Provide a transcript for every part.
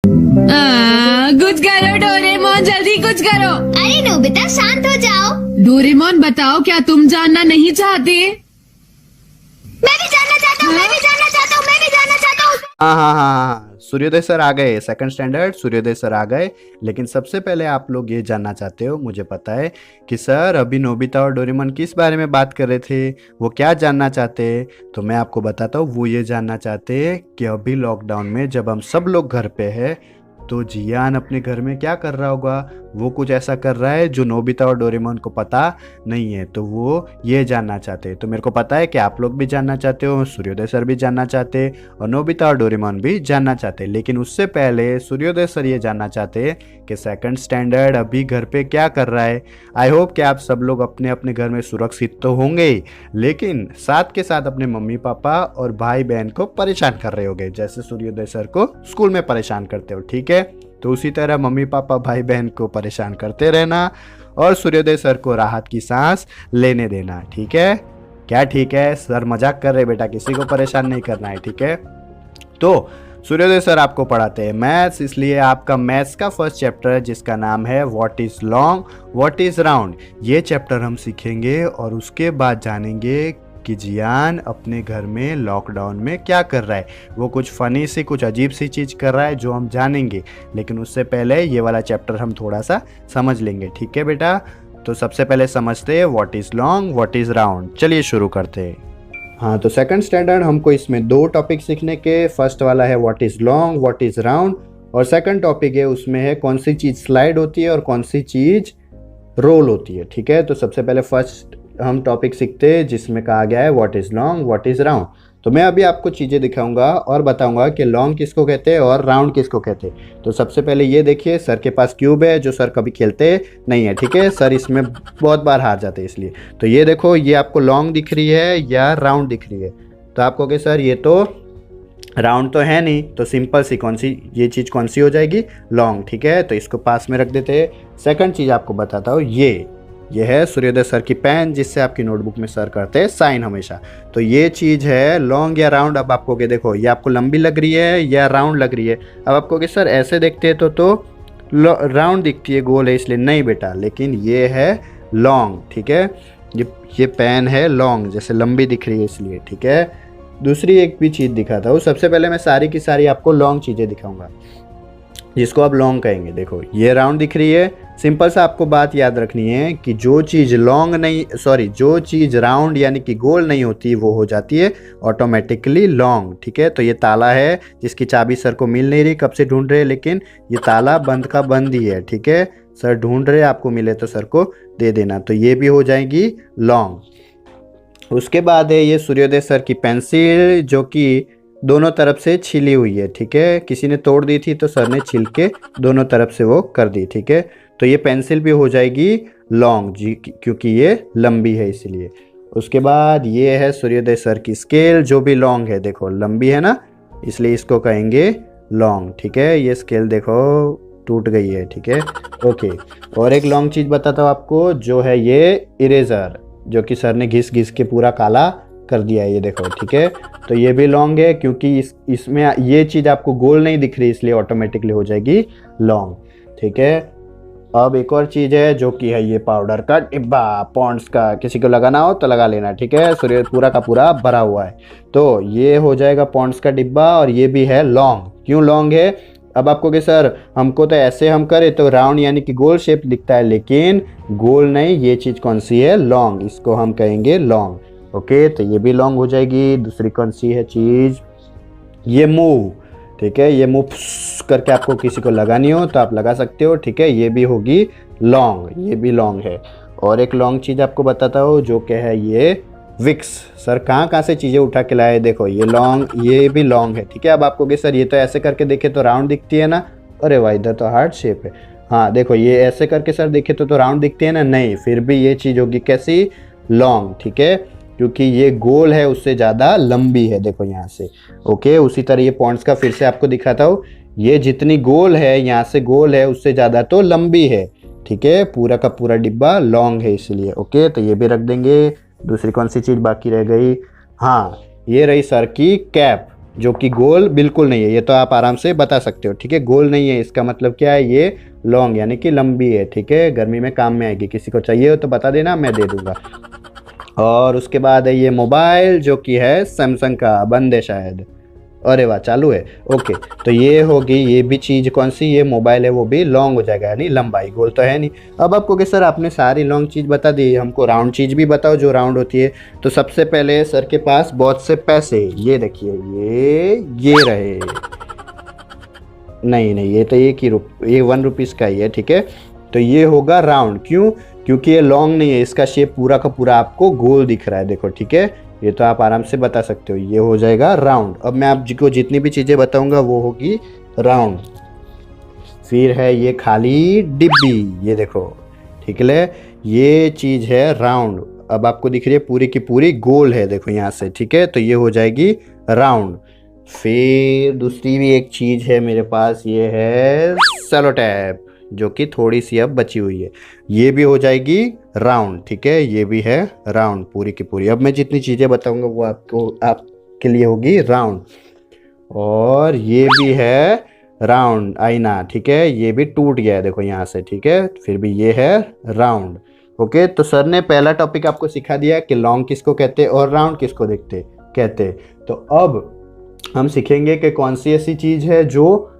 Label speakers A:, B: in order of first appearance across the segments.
A: कुछ करो डोरेमोन, जल्दी कुछ करो।
B: अरे नोबिता शांत हो जाओ।
A: डोरेमोन बताओ, क्या तुम जानना नहीं चाहते?
B: मैं भी जानना चाहता हूँ, मैं भी जानना चाहता हूँ, मैं भी जानना चाहता हूँ।
C: हाँ, सूर्योदय सर आ गए। सेकंड स्टैंडर्ड सूर्योदय सर आ गए। लेकिन सबसे पहले आप लोग ये जानना चाहते हो, मुझे पता है कि सर अभी नोबिता और डोरेमोन किस बारे में बात कर रहे थे, वो क्या जानना चाहते हैं। तो मैं आपको बताता हूँ, वो ये जानना चाहते हैं कि अभी लॉकडाउन में जब हम सब लोग घर पे हैं तो जियान अपने घर में क्या कर रहा होगा। वो कुछ ऐसा कर रहा है जो नोबिता और डोरेमोन को पता नहीं है, तो वो ये जानना चाहते हैं। तो मेरे को पता है कि आप लोग भी जानना चाहते हो, सूर्योदय सर भी जानना चाहते हैं और नोबिता और डोरेमोन भी जानना चाहते हैं। लेकिन उससे पहले सूर्योदय सर ये जानना चाहते हैं कि सेकंड स्टैंडर्ड अभी घर पे क्या कर रहा है। आई होप कि आप सब लोग अपने अपने घर में सुरक्षित तो होंगे ही, लेकिन साथ के साथ अपने मम्मी पापा और भाई बहन को परेशान कर रहे होगे, जैसे सूर्योदय सर को स्कूल में परेशान करते हो। ठीक है, तो उसी तरह मम्मी पापा भाई बहन को परेशान करते रहना और सूर्योदय सर को राहत की सांस लेने देना। ठीक है, क्या ठीक है? सर मजाक कर रहे बेटा, किसी को परेशान नहीं करना है। ठीक है, तो सूर्योदय सर आपको पढ़ाते हैं मैथ्स, इसलिए आपका मैथ्स का फर्स्ट चैप्टर जिसका नाम है what is long what is round, ये चैप्टर हम सीखेंगे और उसके बाद जानेंगे कि जियान अपने घर में लॉकडाउन में क्या कर रहा है। वो कुछ फनी सी, कुछ अजीब सी चीज़ कर रहा है जो हम जानेंगे, लेकिन उससे पहले ये वाला चैप्टर हम थोड़ा सा समझ लेंगे। ठीक है बेटा, तो सबसे पहले समझते हैं what is long what is round. चलिए शुरू करते हैं। हाँ, तो सेकंड स्टैंडर्ड हमको इसमें दो टॉपिक सीखने के। फर्स्ट वाला है what is long what is round और सेकंड टॉपिक है उसमें है कौन सी चीज़ स्लाइड होती है और कौन सी चीज़ रोल होती है। ठीक है, तो सबसे पहले फर्स्ट हम टॉपिक सीखते हैं जिसमें कहा गया है what is long what is round. तो मैं अभी आपको चीज़ें दिखाऊंगा और बताऊंगा कि लॉन्ग किसको कहते हैं और राउंड किसको कहते हैं। तो सबसे पहले ये देखिए, सर के पास क्यूब है जो सर कभी खेलते नहीं है। ठीक है, सर इसमें बहुत बार हार जाते हैं इसलिए। तो ये देखो, ये आपको लॉन्ग दिख रही है या राउंड दिख रही है। तो आप कहोगे सर ये तो राउंड तो है नहीं, तो सिंपल सी कौन सी ये चीज़ कौन सी हो जाएगी? लॉन्ग। ठीक है, तो इसको पास में रख देते हैं। सेकंड चीज़ आपको बताता हूँ, ये है सूर्योदय सर की पेन जिससे आपकी नोटबुक में सर करते हैं साइन हमेशा। तो ये चीज़ है लॉन्ग या राउंड। अब आपको देखो, ये आपको लंबी लग रही है या राउंड लग रही है। अब आपको सर ऐसे देखते हैं तो राउंड दिखती है, गोल है इसलिए। नहीं बेटा, लेकिन ये है लॉन्ग। ठीक है, ये पेन है लॉन्ग, जैसे लंबी दिख रही है इसलिए। ठीक है, दूसरी एक भी चीज़ दिखाता हूँ। सबसे पहले मैं सारी की सारी आपको लॉन्ग चीज़ें दिखाऊंगा जिसको आप लॉन्ग कहेंगे। देखो, ये राउंड दिख रही है। सिंपल सा आपको बात याद रखनी है कि जो चीज़ जो चीज़ राउंड यानी कि गोल नहीं होती वो हो जाती है ऑटोमेटिकली लॉन्ग। ठीक है, तो ये ताला है जिसकी चाबी सर को मिल नहीं रही, कब से ढूंढ रहे हैं, लेकिन ये ताला बंद का बंद ही है। ठीक है, सर ढूंढ रहे, आपको मिले तो सर को दे देना, तो ये भी हो जाएगी लॉन्ग। उसके बाद है ये सूर्योदय सर की पेंसिल जो कि दोनों तरफ से छिली हुई है। ठीक है, किसी ने तोड़ दी थी तो सर ने छिल के दोनों तरफ से वो कर दी। ठीक है, तो ये पेंसिल भी हो जाएगी लॉन्ग जी, क्योंकि ये लंबी है इसलिए। उसके बाद ये है सूर्योदय सर की स्केल जो भी लॉन्ग है। देखो लंबी है ना, इसलिए इसको कहेंगे लॉन्ग। ठीक है, ये स्केल देखो टूट गई है। ठीक है, ओके। और एक लॉन्ग चीज़ बताता हूँ आपको, जो है ये इरेजर, जो कि सर ने घिस घिस के पूरा काला कर दिया है, ये देखो। ठीक है, तो ये भी लॉन्ग है क्योंकि इसमें ये चीज़ आपको गोल नहीं दिख रही, इसलिए ऑटोमेटिकली हो जाएगी लॉन्ग। ठीक है, अब एक और चीज़ है जो कि है ये पाउडर का डिब्बा पॉन्ड्स का, किसी को लगाना हो तो लगा लेना। ठीक है, सूर्य पूरा का पूरा भरा हुआ है, तो ये हो जाएगा पॉन्ड्स का डिब्बा और ये भी है लॉन्ग। क्यों लॉन्ग है? अब आपको कि सर हमको तो ऐसे हम करें तो राउंड यानी कि गोल शेप दिखता है, लेकिन गोल नहीं, ये चीज़ कौन सी है? लॉन्ग, इसको हम कहेंगे लॉन्ग। ओके, तो ये भी लॉन्ग हो जाएगी। दूसरी कौन सी है चीज़? ये मूव। ठीक है, ये मूव करके आपको किसी को लगानी हो तो आप लगा सकते हो। ठीक है, ये भी होगी लॉन्ग, ये भी लॉन्ग है। और एक लॉन्ग चीज़ आपको बताता हूँ जो क्या है, ये विक्स। सर कहाँ से चीज़ें उठा के लाए, देखो ये लॉन्ग, ये भी लॉन्ग है। ठीक है, अब आपको सर ये तो ऐसे करके देखे तो राउंड दिखती है ना, अरे वाह इधर तो हार्ट शेप है। हाँ देखो, ये ऐसे करके सर देखे तो राउंड दिखती है ना, नहीं, फिर भी ये चीज़ होगी कैसी? लॉन्ग। ठीक है, क्योंकि ये गोल है उससे ज़्यादा लंबी है, देखो यहाँ से। ओके, उसी तरह ये पॉइंट्स का फिर से आपको दिखाता हूँ, ये जितनी गोल है यहाँ से गोल है उससे ज़्यादा तो लंबी है। ठीक है, पूरा का पूरा डिब्बा लॉन्ग है इसलिए। ओके, तो ये भी रख देंगे। दूसरी कौन सी चीज़ बाकी रह गई? हाँ, ये रही सर की कैप। जो कि गोल बिल्कुल नहीं है, ये तो आप आराम से बता सकते हो, ठीक है। गोल नहीं है इसका मतलब क्या है, ये लॉन्ग यानी कि लंबी है, ठीक है। गर्मी में काम में आएगी, किसी को चाहिए हो तो बता देना, मैं दे दूंगा। और उसके बाद है ये मोबाइल, जो कि है सैमसंग का, बंद है शायद, अरे वाह चालू है, ओके। तो ये होगी, ये भी चीज़ कौन सी, ये मोबाइल है, वो भी लॉन्ग हो जाएगा यानी लंबाई, गोल तो है नहीं। अब आपको कि सर आपने सारी लॉन्ग चीज़ बता दी, हमको राउंड चीज़ भी बताओ जो राउंड होती है। तो सबसे पहले सर के पास बहुत से पैसे, ये देखिए ये रहे, नहीं नहीं, ये तो एक ही ये 1 रुपीज़ का ही है, ठीक है। तो ये होगा राउंड, क्यों, क्योंकि ये लॉन्ग नहीं है, इसका शेप पूरा का पूरा आपको गोल दिख रहा है, देखो, ठीक है। ये तो आप आराम से बता सकते हो, ये हो जाएगा राउंड। अब मैं आपको जितनी भी चीज़ें बताऊंगा वो होगी राउंड। फिर है ये खाली डिब्बी, ये देखो, ठीक है, ये चीज़ है राउंड। अब आपको दिख रही है पूरी की पूरी गोल है, देखो यहाँ से, ठीक है। तो ये हो जाएगी राउंड। फिर दूसरी भी एक चीज़ है मेरे पास, ये है सेलो टैप, जो कि थोड़ी सी अब बची हुई है, ये भी हो जाएगी राउंड, ठीक है। ये भी है राउंड पूरी की पूरी। अब मैं जितनी चीज़ें बताऊंगा वो आपके लिए होगी राउंड। और ये भी है राउंड आईना, ठीक है, ये भी टूट गया है, देखो यहाँ से, ठीक है। फिर भी ये है राउंड, ओके। तो सर ने पहला टॉपिक आपको सिखा दिया कि लॉन्ग किसको कहते और राउंड किसको कहते। तो अब हम सीखेंगे कि कौन सी ऐसी चीज़ है जो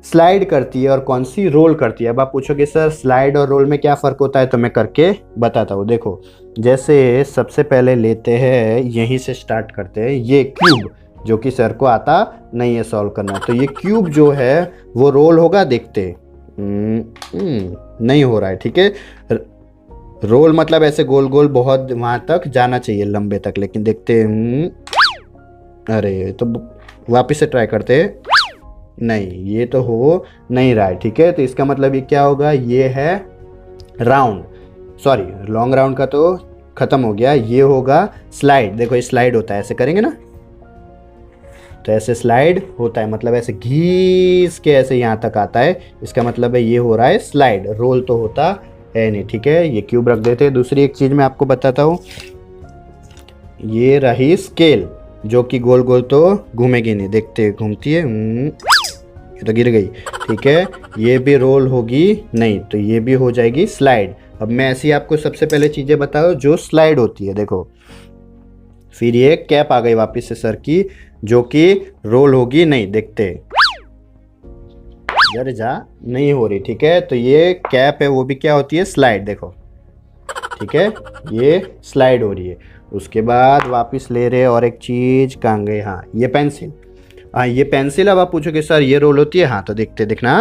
C: स्लाइड करती है और कौन सी रोल करती है। अब आप पूछोगे सर स्लाइड और रोल में क्या फ़र्क होता है, तो मैं करके बताता हूँ। देखो, जैसे सबसे पहले लेते हैं, यहीं से स्टार्ट करते हैं, ये क्यूब, जो कि सर को आता नहीं है सॉल्व करना। तो ये क्यूब जो है वो रोल होगा, देखते नहीं हो रहा है, ठीक है। रोल मतलब ऐसे गोल गोल बहुत वहाँ तक जाना चाहिए, लंबे तक, लेकिन देखते अरे, तो वापस से ट्राई करते हैं, नहीं, ये तो हो नहीं रहा है, ठीक है। तो इसका मतलब ये क्या होगा, ये है राउंड, सॉरी लॉन्ग राउंड का तो खत्म हो गया, ये होगा स्लाइड। देखो ये स्लाइड होता है, ऐसे करेंगे ना, तो ऐसे स्लाइड होता है, मतलब ऐसे घीस के ऐसे यहाँ तक आता है, इसका मतलब है ये हो रहा है स्लाइड। रोल तो होता है नहीं, ठीक है। ये क्यूब रख देते हैं। दूसरी एक चीज़ मैं आपको बताता हूँ, ये रही स्केल, जो कि गोल गोल तो घूमेगी नहीं, देखते घूमती है, ये तो गिर गई, ठीक है। ये भी रोल होगी नहीं, तो ये भी हो जाएगी स्लाइड। अब मैं ऐसी आपको सबसे पहले चीज़ें बताओ जो स्लाइड होती है, देखो। फिर ये कैप आ गई वापस से सर की, जो कि रोल होगी नहीं, देखते, जरा जा नहीं हो रही, ठीक है। तो ये कैप है, वो भी क्या होती है, स्लाइड, देखो, ठीक है, ये स्लाइड हो रही है। उसके बाद वापस ले रहे और एक चीज़ कहाँ गई, हाँ ये पेंसिल, हाँ ये पेंसिल। अब आप पूछोगे सर ये रोल होती है, हाँ तो देखना,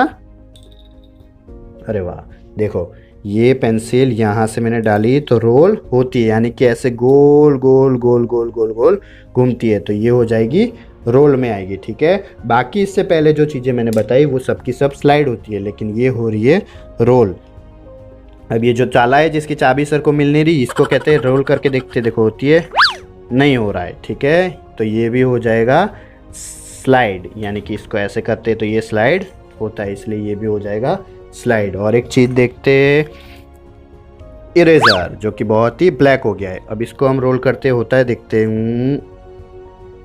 C: अरे वाह, देखो ये पेंसिल यहाँ से मैंने डाली तो रोल होती है, यानी कि ऐसे गोल गोल गोल गोल गोल गोल घूमती है, तो ये हो जाएगी रोल में आएगी, ठीक है। बाकी इससे पहले जो चीज़ें मैंने बताई वो सब की सब स्लाइड होती है, लेकिन ये हो रही है रोल। अब ये जो चाला है जिसकी चाबी सर को मिल नहीं रही, इसको कहते हैं रोल करके देखते, देखो होती है, नहीं हो रहा है, ठीक है। तो ये भी हो जाएगा स्लाइड, यानी कि इसको ऐसे करते तो ये स्लाइड होता है, इसलिए ये भी हो जाएगा स्लाइड। और एक चीज़ देखते, इरेजर, जो कि बहुत ही ब्लैक हो गया है, अब इसको हम रोल करते होता है, देखते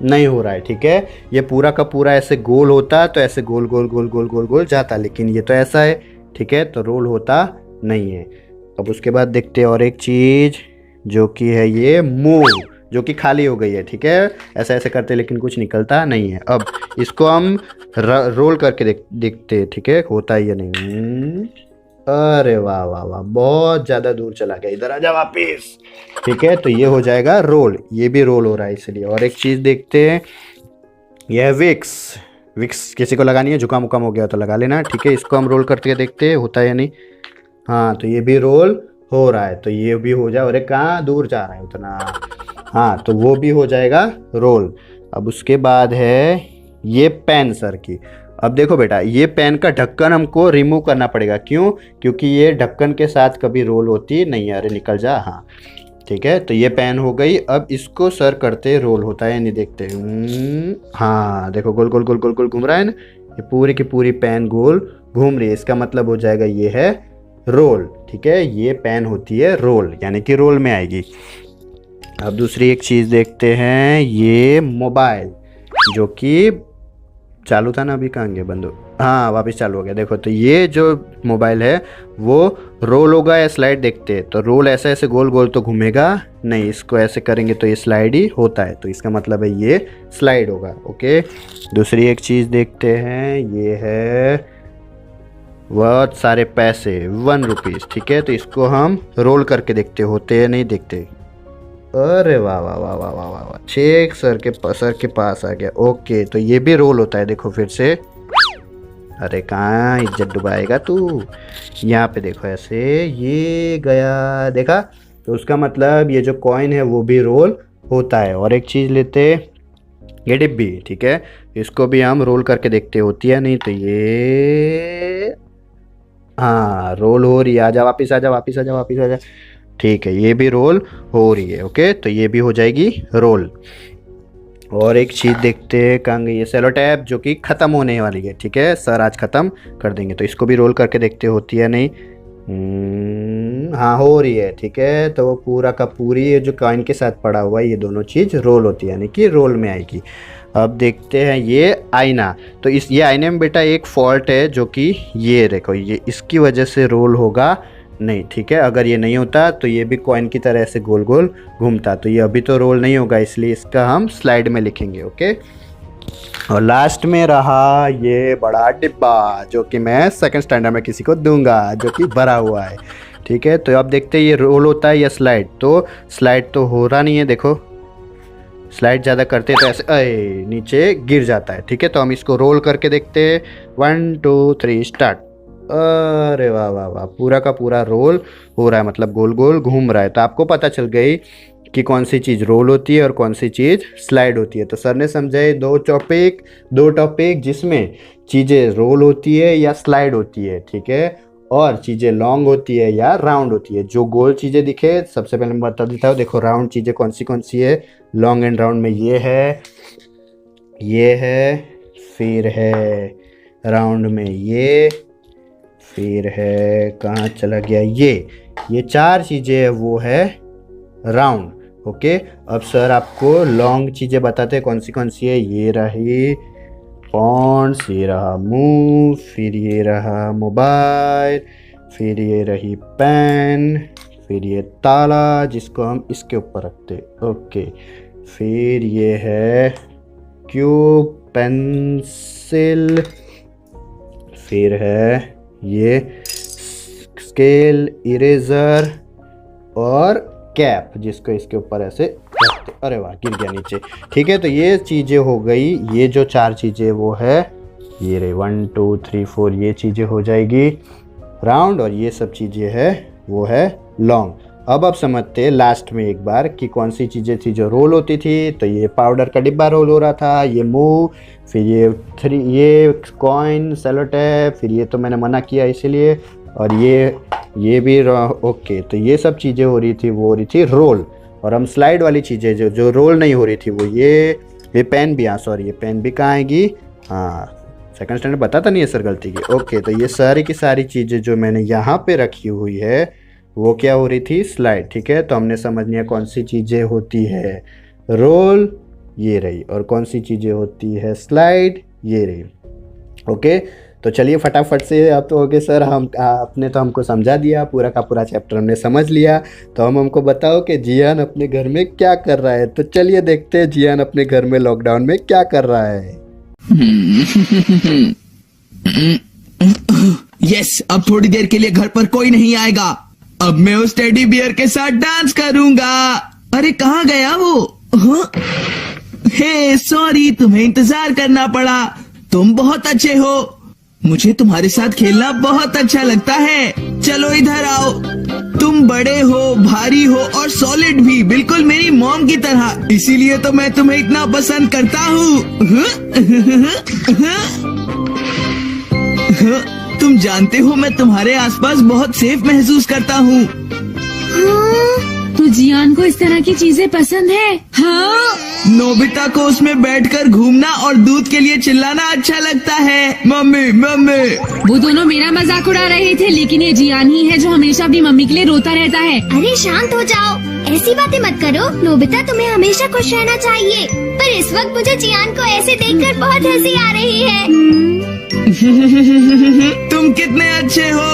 C: नहीं हो रहा है, ठीक है। ये पूरा का पूरा ऐसे गोल होता तो ऐसे गोल गोल गोल गोल गोल गोल जाता, लेकिन ये तो ऐसा है, ठीक है, तो रोल होता नहीं है। अब उसके बाद देखते हैं और एक चीज़, जो कि है ये मूव, जो कि खाली हो गई है, ठीक है। ऐसा ऐसे करते लेकिन कुछ निकलता नहीं है। अब इसको हम रोल करके देखते, ठीक है, होता है या नहीं। अरे वाह वाह वाह, बहुत ज़्यादा दूर चला गया, इधर आ जा वापिस, ठीक है। तो ये हो जाएगा रोल, ये भी रोल हो रहा है इसलिए। और एक चीज़ देखते हैं, यह विक्स, विक्स किसी को लगानी है, जुकाम उकाम हो गया तो लगा लेना, ठीक है। इसको हम रोल करके देखते हैं होता है या नहीं, हाँ तो ये भी रोल हो रहा है, तो ये भी हो जाए। और कहाँ दूर जा रहा है उतना, हाँ तो वो भी हो जाएगा रोल। अब उसके बाद है ये पेन सर की। अब देखो बेटा, ये पेन का ढक्कन हमको रिमूव करना पड़ेगा, क्यों, क्योंकि ये ढक्कन के साथ कभी रोल होती नहीं है, अरे निकल जा, हाँ ठीक है। तो ये पेन हो गई। अब इसको सर करते रोल होता है नहीं, देखते हाँ देखो गोल गोल गोल गोल गोल घूम रहा है ना, ये पूरी की पूरी पेन गोल घूम रही है, इसका मतलब हो जाएगा ये है रोल, ठीक है। ये पेन होती है रोल, यानी कि रोल में आएगी। अब दूसरी एक चीज़ देखते हैं, ये मोबाइल, जो कि चालू था ना, अभी कहाँ गया बंद हाँ वापस चालू हो गया। देखो तो ये जो मोबाइल है वो रोल होगा या स्लाइड, देखते हैं तो रोल ऐसे ऐसे गोल गोल तो घूमेगा नहीं, इसको ऐसे करेंगे तो ये स्लाइड ही होता है, तो इसका मतलब है ये स्लाइड होगा। ओके, दूसरी एक चीज़ देखते हैं, ये है बहुत सारे पैसे 1 रुपीज़, ठीक है, तो इसको हम रोल करके देखते होते हैं नहीं देखते। अरे वाह वाह वाह वाह वाह वाह वाह, छेक सर के पास आ गया। ओके, तो ये भी रोल होता है, देखो फिर से। अरे कहाँ इज्जत डुबाएगा तू, यहाँ पे देखो ऐसे ये गया, देखा, तो उसका मतलब ये जो कॉइन है वो भी रोल होता है। और एक चीज़ लेते, ये डिब्बी, ठीक है, इसको भी हम रोल करके देखते होती है नहीं, तो ये हाँ रोल हो रही है, आजा वापिस आजा वापिस आजा वापिस आजा, ठीक है, ये भी रोल हो रही है। ओके, तो ये भी हो जाएगी रोल। और एक चीज़ देखते हैं, कहाँ गई ये सेलो टैप, जो कि ख़त्म होने वाली है, ठीक है, सर आज ख़त्म कर देंगे, तो इसको भी रोल करके देखते होती है नहीं। हाँ हो रही है, ठीक है, तो वो पूरा का पूरी ये जो कॉइन के साथ पड़ा हुआ है, ये दोनों चीज़ रोल होती है, यानी कि रोल में आएगी। अब देखते हैं ये आईना, तो ये आईने में बेटा एक फॉल्ट है, जो कि ये देखो, ये इसकी वजह से रोल होगा नहीं, ठीक है, अगर ये नहीं होता तो ये भी कॉइन की तरह ऐसे गोल गोल घूमता, तो ये अभी तो रोल नहीं होगा, इसलिए इसका हम स्लाइड में लिखेंगे। ओके, और लास्ट में रहा ये बड़ा डिब्बा, जो कि मैं सेकंड स्टैंडर्ड में किसी को दूंगा, जो कि भरा हुआ है, ठीक है, तो अब देखते हैं ये रोल होता है या स्लाइड। तो स्लाइड तो हो रहा नहीं है, देखो स्लाइड ज़्यादा करते हैं तो ऐसे नीचे गिर जाता है, ठीक है, तो हम इसको रोल करके देखते हैं। 1 2 3 स्टार्ट। अरे वाह वाह वाह, पूरा का पूरा रोल हो रहा है, मतलब गोल गोल घूम रहा है। तो आपको पता चल गई कि कौन सी चीज़ रोल होती है और कौन सी चीज़ स्लाइड होती है। तो सर ने समझाए दो टॉपिक जिसमें चीज़ें रोल होती है या स्लाइड होती है, ठीक है, और चीज़ें लॉन्ग होती है या राउंड होती है। जो गोल चीज़ें दिखे सबसे पहले मैं बता देता हूँ, देखो राउंड चीज़ें कौन सी है, लॉन्ग एंड राउंड में ये है, फिर है राउंड में ये, फिर है कहाँ चला गया ये 4 चीज़ें है वो है राउंड। ओके, अब सर आपको लॉन्ग चीज़ें बताते हैं कौन सी है। ये रही फॉन्ट्स, ये रहा मूव, फिर ये रहा मोबाइल, फिर ये रही पेन, फिर ये ताला जिसको हम इसके ऊपर रखते। ओके, फिर ये है क्यूब, पेंसिल, फिर है ये स्केल, इरेजर और कैप जिसको इसके ऊपर ऐसे रखते। अरे वाह, गिर गया नीचे, ठीक है, तो ये चीज़ें हो गई। ये जो 4 चीज़ें वो है ये रही 1 2 3 4, ये चीज़ें हो जाएगी राउंड, और ये सब चीज़ें है वो है लॉन्ग। अब आप समझते हैं लास्ट में एक बार कि कौन सी चीज़ें थी जो रोल होती थी। तो ये पाउडर का डिब्बा रोल हो रहा था, ये मूव, फिर ये कॉइन, सेलो टैप, फिर ये तो मैंने मना किया इसीलिए, और ये भी ओके, तो ये सब चीज़ें हो रही थी, वो हो रही थी रोल। और हम स्लाइड वाली चीज़ें जो रोल नहीं हो रही थी वो ये पेन भी, हाँ सॉरी, ये पेन भी कहाँ आएगी, हाँ सेकंड स्टैंडर्ड बताता नहीं है सर गलती की। ओके, तो ये सारी की सारी चीज़ें जो मैंने यहाँ पे रखी हुई है वो क्या हो रही थी, स्लाइड, ठीक है, तो हमने समझ लिया कौन सी चीज़ें होती है रोल, ये रही, और कौन सी चीज़ें होती है स्लाइड, ये रही। ओके, तो चलिए फटाफट से, अब तो ओके सर आपने तो हमको समझा दिया, पूरा का पूरा चैप्टर हमने समझ लिया, तो हमको बताओ कि जियान अपने घर में क्या कर रहा है। तो चलिए देखते हैं जियान अपने घर में लॉकडाउन में क्या कर रहा है।
D: यस, अब थोड़ी देर के लिए घर पर कोई नहीं आएगा। अब मैं उस टेडी बियर के साथ डांस करूंगा। अरे कहाँ गया वो? हाँ? हे सॉरी, तुम्हें इंतजार करना पड़ा। तुम बहुत अच्छे हो, मुझे तुम्हारे साथ खेलना बहुत अच्छा लगता है। चलो इधर आओ। तुम बड़े हो, भारी हो और सॉलिड भी, बिल्कुल मेरी मॉम की तरह, इसीलिए तो मैं तुम्हें इतना पसंद करता हूँ। तुम जानते हो मैं तुम्हारे आसपास बहुत सेफ महसूस करता हूँ।
A: तो जियान को इस तरह की चीजें पसंद है? हाँ,
D: नोबिता को उसमें बैठकर घूमना और दूध के लिए चिल्लाना अच्छा लगता है। Mummy mummy.
A: वो दोनों मेरा मजाक उड़ा रहे थे, लेकिन ये जियान ही है जो हमेशा अपनी मम्मी के लिए रोता रहता है।
B: अरे शांत हो जाओ, ऐसी बातें मत करो। नोबिता, तुम्हें हमेशा खुश रहना चाहिए, पर इस वक्त मुझे जियान को ऐसे देखकर बहुत हंसी आ रही है।
D: तुम कितने अच्छे हो।